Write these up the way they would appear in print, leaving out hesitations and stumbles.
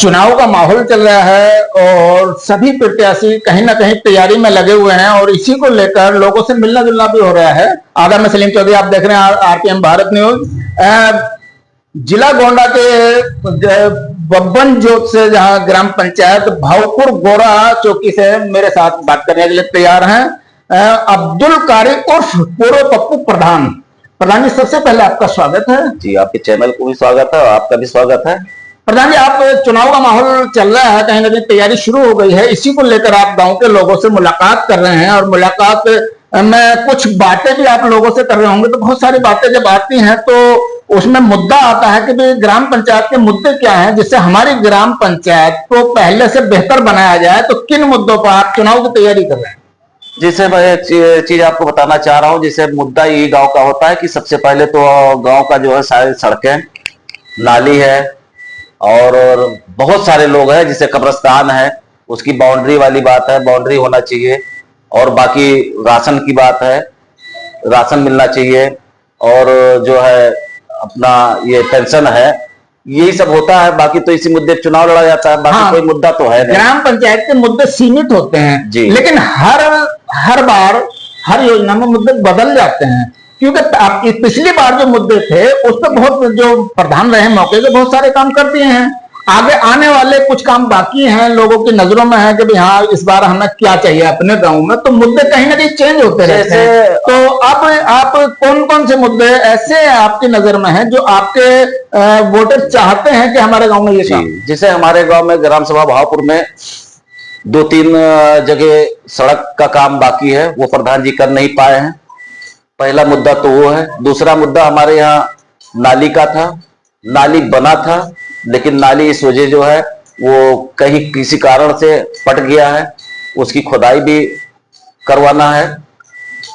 चुनाव का माहौल चल रहा है और सभी प्रत्याशी कहीं ना कहीं तैयारी में लगे हुए हैं और इसी को लेकर लोगों से मिलना जुलना भी हो रहा है। आदम सलीम चौधरी, आप देख रहे हैं आरपीएम भारत न्यूज। जिला गोंडा के बब्बन जोत से जहां ग्राम पंचायत भावपुर गोरा चौकी से मेरे साथ बात करने के लिए तैयार हैं अब्दुल कारी उर्फ पूर्व पप्पू प्रधान। प्रधान जी, सबसे पहले आपका स्वागत है। जी, आपके चैनल को भी स्वागत है और आपका भी स्वागत है। प्रधान जी, आप चुनाव का माहौल चल रहा है, कहीं ना कहीं तैयारी शुरू हो गई है, इसी को लेकर आप गांव के लोगों से मुलाकात कर रहे हैं और मुलाकात में कुछ बातें भी आप लोगों से कर रहे होंगे। तो बहुत सारी बातें जब आती हैं तो उसमें मुद्दा आता है कि भाई ग्राम पंचायत के मुद्दे क्या हैं, जिससे हमारी ग्राम पंचायत को पहले से बेहतर बनाया जाए। तो किन मुद्दों पर आप चुनाव की तैयारी कर रहे हैं? जिसे मैं एक चीज आपको बताना चाह रहा हूँ, जिसे मुद्दा यही गांव का होता है कि सबसे पहले तो गांव का जो है सारी सड़कें, नाली है और बहुत सारे लोग हैं, जिसे कब्रिस्तान है, उसकी बाउंड्री वाली बात है, बाउंड्री होना चाहिए। और बाकी राशन की बात है, राशन मिलना चाहिए। और जो है अपना ये पेंशन है, यही सब होता है। बाकी तो इसी मुद्दे पर चुनाव लड़ा जाता है। बाकी कोई मुद्दा तो है नहीं। ग्राम पंचायत के मुद्दे सीमित होते हैं जी, लेकिन हर बार हर योजना में मुद्दे बदल जाते हैं, क्योंकि पिछली बार जो मुद्दे थे उस पर बहुत जो प्रधान रहे मौके से बहुत सारे काम कर दिए हैं। आगे आने वाले कुछ काम बाकी हैं, लोगों की नजरों में है कि भाई हाँ इस बार हमें क्या चाहिए अपने गांव में। तो मुद्दे कहीं ना कहीं चेंज होते रहते हैं। तो अब आप कौन कौन से मुद्दे ऐसे आपकी नजर में हैं जो आपके वोटर चाहते हैं कि हमारे गांव में ये काम? जैसे हमारे गांव में ग्राम सभा भावपुर में 2-3 जगह सड़क का काम बाकी है, वो प्रधान जी कर नहीं पाए हैं। पहला मुद्दा तो वो है। दूसरा मुद्दा हमारे यहाँ नाली का था। नाली बना था, लेकिन नाली इस वजह जो है वो कहीं किसी कारण से फट गया है, उसकी खुदाई भी करवाना है।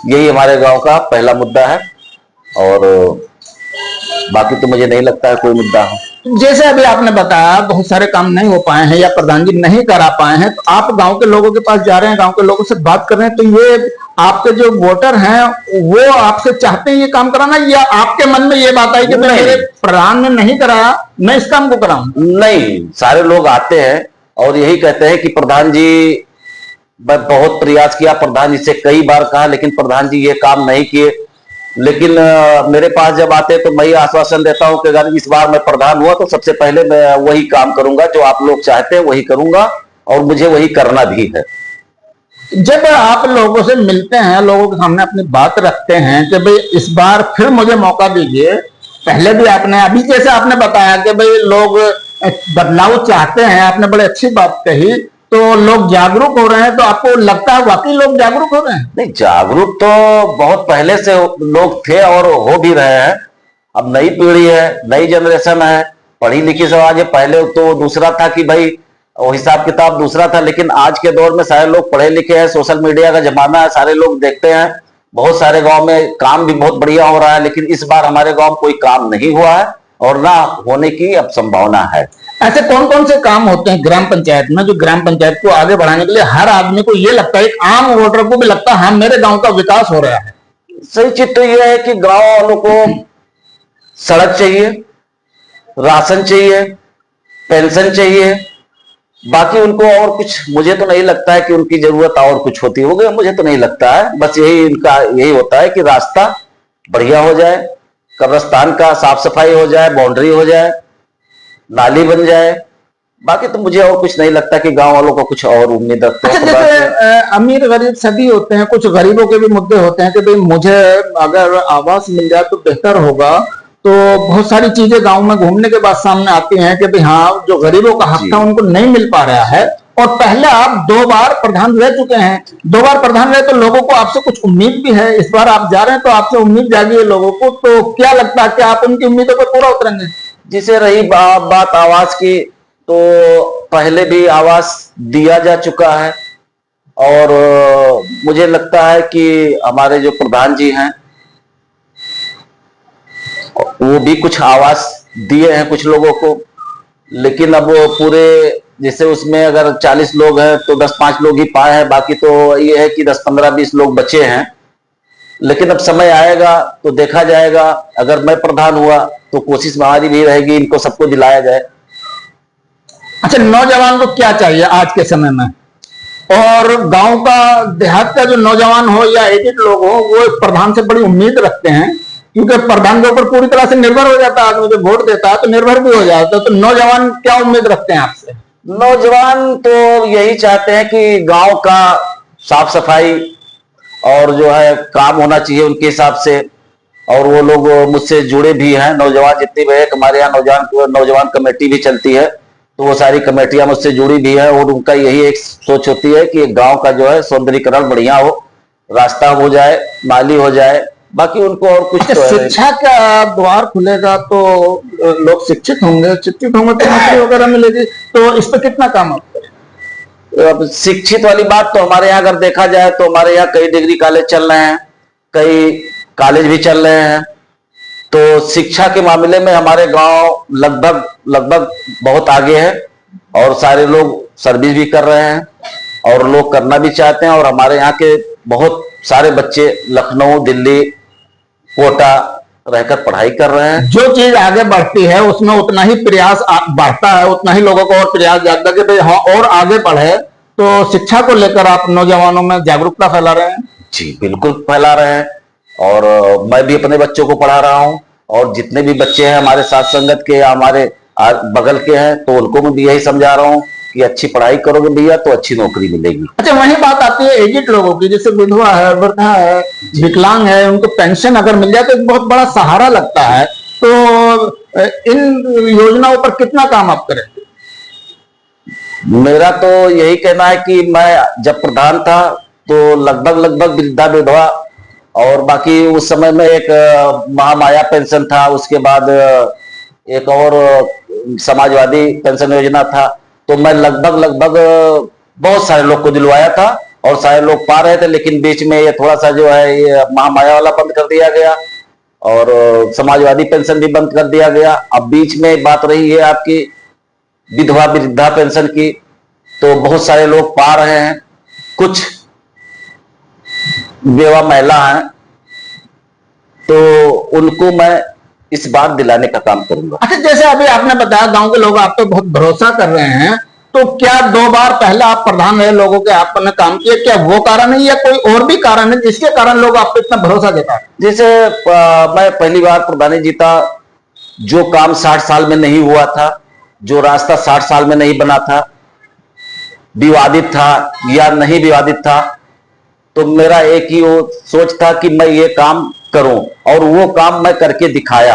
यही हमारे गांव का पहला मुद्दा है और बाकी तो मुझे नहीं लगता है कोई मुद्दा है। जैसे अभी आपने बताया बहुत सारे काम नहीं हो पाए हैं या प्रधान जी नहीं करा पाए हैं, तो आप गांव के लोगों के पास जा रहे हैं, गांव के लोगों से बात कर रहे हैं, तो ये आपके जो वोटर हैं वो आपसे चाहते हैं ये काम कराना, या आपके मन में ये बात आई कि मेरे प्रधान ने नहीं कराया, मैं इस काम को कराऊं? नहीं, सारे लोग आते हैं और यही कहते हैं कि प्रधान जी, मैं बहुत प्रयास किया, प्रधान जी से कई बार कहा, लेकिन प्रधान जी ये काम नहीं किए। लेकिन मेरे पास जब आते तो मैं ही आश्वासन देता हूं कि अगर इस बार मैं प्रधान हुआ तो सबसे पहले मैं वही काम करूंगा जो आप लोग चाहते हैं, वही करूंगा और मुझे वही करना भी है। जब आप लोगों से मिलते हैं, लोगों के सामने अपनी बात रखते हैं कि भाई इस बार फिर मुझे मौका दीजिए, पहले भी आपने अभी जैसे आपने बताया कि भाई लोग बदलाव चाहते हैं, आपने बड़ी अच्छी बात कही, तो लोग जागरूक हो रहे हैं, तो आपको लगता है वाकई लोग जागरूक हो रहे हैं? नहीं, जागरूक तो बहुत पहले से लोग थे और हो भी रहे हैं। अब नई पीढ़ी है, नई जनरेशन है, पढ़ी लिखी समाज है। पहले तो दूसरा था कि भाई वो हिसाब किताब दूसरा था, लेकिन आज के दौर में सारे लोग पढ़े लिखे हैं, सोशल मीडिया का जमाना है, सारे लोग देखते हैं। बहुत सारे गांव में काम भी बहुत बढ़िया हो रहा है, लेकिन इस बार हमारे गांव में कोई काम नहीं हुआ है और ना होने की अब संभावना है। ऐसे कौन कौन से काम होते हैं ग्राम पंचायत में जो ग्राम पंचायत को आगे बढ़ाने के लिए हर आदमी को ये लगता है, एक आम वोटर को भी लगता है हाँ मेरे गांव का विकास हो रहा है? सही चीज तो यह है कि गांव वालों को सड़क चाहिए, राशन चाहिए, पेंशन चाहिए। बाकी उनको और कुछ मुझे तो नहीं लगता है कि उनकी जरूरत और कुछ होती होगी, मुझे तो नहीं लगता है। बस यही होता है कि रास्ता बढ़िया हो जाए, कब्रिस्तान का साफ सफाई हो जाए, बाउंड्री हो जाए, नाली बन जाए। बाकी तो मुझे और कुछ नहीं लगता कि गांव वालों को कुछ और उम्मीद रखते हैं। जैसे अमीर गरीब सभी होते हैं, कुछ गरीबों के भी मुद्दे होते हैं कि भाई मुझे अगर आवास मिल जाए तो बेहतर होगा। तो बहुत सारी चीजें गांव में घूमने के बाद सामने आती हैं कि भाई हाँ जो गरीबों का हक था उनको नहीं मिल पा रहा है। और पहले आप 2 बार प्रधान रह चुके हैं, 2 बार प्रधान रहे, तो लोगों को आपसे कुछ उम्मीद भी है। इस बार आप जा रहे हैं तो आपसे उम्मीद जागी है लोगों को, तो क्या लगता है कि आप उनकी उम्मीदों पर पूरा उतरेंगे? जिसे रही बात आवास की, तो पहले भी आवास दिया जा चुका है और मुझे लगता है कि हमारे जो प्रधान जी हैं वो भी कुछ आवास दिए हैं कुछ लोगों को। लेकिन अब वो पूरे, जैसे उसमें अगर 40 लोग हैं तो 10-5 लोग ही पाए हैं, बाकी तो ये है कि 10-15-20 लोग बचे हैं। लेकिन अब समय आएगा तो देखा जाएगा। अगर मैं प्रधान हुआ तो कोशिश हमारी भी रहेगी इनको सबको दिलाया जाए। अच्छा, नौजवान को क्या चाहिए आज के समय में? और गांव का, देहात का जो नौजवान हो या एजेड लोग हो, वो प्रधान से बड़ी उम्मीद रखते हैं, क्योंकि प्रधान के ऊपर पूरी तरह से निर्भर हो जाता है आदमी। जो वोट देता है तो निर्भर भी हो जाता है। तो नौजवान क्या उम्मीद रखते हैं आपसे? नौजवान तो यही चाहते हैं कि गांव का साफ सफाई और जो है काम होना चाहिए उनके हिसाब से। और वो लोग मुझसे जुड़े भी हैं, नौजवान जितने भी है। हमारे यहाँ नौजवान कमेटी भी चलती है, तो वो सारी कमेटियां मुझसे जुड़ी भी है। और उनका यही एक सोच होती है कि गांव का जो है सौंदर्यीकरण बढ़िया हो, रास्ता हो जाए, नाली हो जाए, बाकी उनको और कुछ तो शिक्षा का द्वार खुलेगा तो लोग शिक्षित होंगे तो नौकरी वगैरह मिलेगी। तो इस पर कितना काम आप करें? अब शिक्षित वाली बात तो हमारे यहाँ अगर देखा जाए तो हमारे यहाँ कई डिग्री कॉलेज चल रहे हैं, कई कॉलेज भी चल रहे हैं। तो शिक्षा के मामले में हमारे गांव लगभग बहुत आगे है और सारे लोग सर्विस भी कर रहे हैं और लोग करना भी चाहते हैं। और हमारे यहाँ के बहुत सारे बच्चे लखनऊ, दिल्ली, कोटा रहकर पढ़ाई कर रहे हैं। जो चीज आगे बढ़ती है उसमें उतना ही प्रयास बढ़ता है, उतना ही लोगों को और प्रयास जाता है कि भाई हाँ और आगे बढ़े। तो शिक्षा को लेकर आप नौजवानों में जागरूकता फैला रहे हैं? जी बिल्कुल फैला रहे हैं। और मैं भी अपने बच्चों को पढ़ा रहा हूँ और जितने भी बच्चे हैं हमारे साथ संगत के या हमारे बगल के हैं, तो उनको मैं भी यही समझा रहा हूँ कि अच्छी पढ़ाई करोगे भैया तो अच्छी नौकरी मिलेगी। अच्छा, वही बात आती है एजेड लोगों की, जैसे विधवा है, वृद्धा है, विकलांग है, उनको पेंशन अगर मिल जाए तो एक बहुत बड़ा सहारा लगता है। तो इन योजनाओं पर कितना काम आप करेंगे? मेरा तो यही कहना है कि मैं जब प्रधान था तो लगभग वृद्धा विधवा और बाकी उस समय में एक महामाया पेंशन था, उसके बाद एक और समाजवादी पेंशन योजना था। तो मैं लगभग बहुत सारे लोग को दिलवाया था और सारे लोग पा रहे थे। लेकिन बीच में ये थोड़ा सा जो है ये महामाया वाला बंद कर दिया गया और समाजवादी पेंशन भी बंद कर दिया गया। अब बीच में बात रही है आपकी विधवा वृद्धा पेंशन की, तो बहुत सारे लोग पा रहे हैं, कुछ बेवा महिला हैं, तो उनको मैं इस बार दिलाने का काम करूंगा। अच्छा, जैसे अभी आपने बताया गांव के लोग आप पे बहुत भरोसा कर रहे हैं, तो क्या 2 बार पहले आप प्रधान रहे, लोगों के आपने काम किया, क्या वो कारण है या कोई और भी कारण है जिसके कारण लोग आप पे इतना भरोसा देता है? जैसे मैं पहली बार प्रधानी जीता, जो काम 60 साल में नहीं हुआ था, जो रास्ता 60 साल में नहीं बना था, विवादित था या नहीं विवादित था, तो मेरा एक ही वो सोच था कि मैं ये काम करूं और वो काम मैं करके दिखाया।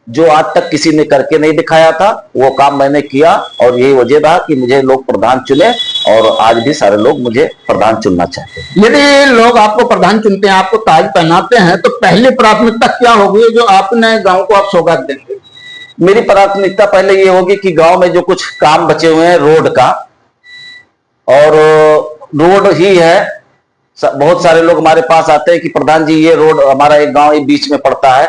जो आज तक किसी ने करके नहीं दिखाया था वो काम मैंने किया और यही वजह था कि मुझे लोग प्रधान चुने और आज भी सारे लोग मुझे प्रधान चुनना चाहते हैं। यदि लोग आपको प्रधान चुनते हैं, आपको ताज पहनाते हैं, तो पहली प्राथमिकता क्या होगी जो आपने गांव को आप सौगात देंगे? मेरी प्राथमिकता पहले ये होगी कि गांव में जो कुछ काम बचे हुए हैं रोड का, और रोड ही है, बहुत सारे लोग हमारे पास आते हैं कि प्रधान जी ये रोड हमारा एक गांव बीच में पड़ता है,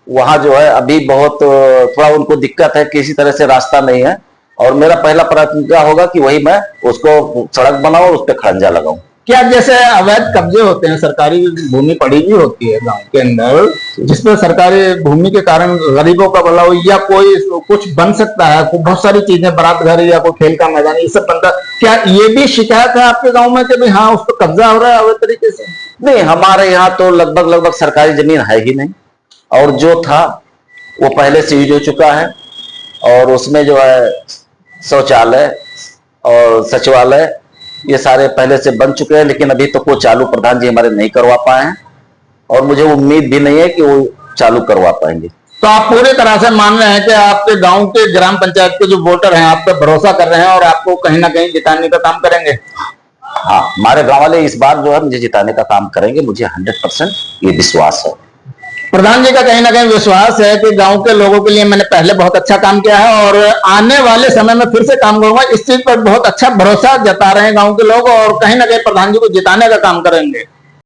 वहां जो है अभी बहुत थोड़ा उनको दिक्कत है, किसी तरह से रास्ता नहीं है। और मेरा पहला प्राथमिकता होगा कि वही मैं उसको सड़क बनाऊं और उस पर खड़ंजा लगाऊं। क्या जैसे अवैध कब्जे होते हैं, सरकारी भूमि पड़ी हुई होती है गांव के अंदर, जिसमें सरकारी भूमि के कारण गरीबों का भला हो या कोई कुछ बन सकता है, बहुत सारी चीजें, बारात घर या कोई खेल का मैदान, ये सब बनता, क्या ये भी शिकायत है आपके गांव में कि भाई हाँ उस पर कब्जा हो रहा है अवैध तरीके से? नहीं, हमारे यहाँ तो लगभग सरकारी जमीन है ही नहीं, और जो था वो पहले से यूज हो चुका है और उसमें जो है शौचालय और सचिवालय ये सारे पहले से बन चुके हैं। लेकिन अभी तो वो चालू प्रधान जी हमारे नहीं करवा पाए हैं और मुझे उम्मीद भी नहीं है कि वो चालू करवा पाएंगे। तो आप पूरी तरह से मान रहे हैं कि आपके गांव के ग्राम पंचायत के जो वोटर हैं आप पे भरोसा कर रहे हैं और आपको कहीं ना कहीं जिताने का काम करेंगे? हाँ, हमारे गांव वाले इस बार जो है मुझे जिताने का काम करेंगे, मुझे 100% ये विश्वास है। प्रधान जी का कहीं ना कहीं विश्वास है कि गांव के लोगों के लिए मैंने पहले बहुत अच्छा काम किया है और आने वाले समय में फिर से काम करूंगा, इस चीज पर बहुत अच्छा भरोसा जता रहे हैं गांव के लोग और कहीं ना कहीं प्रधान जी को जिताने का काम करेंगे।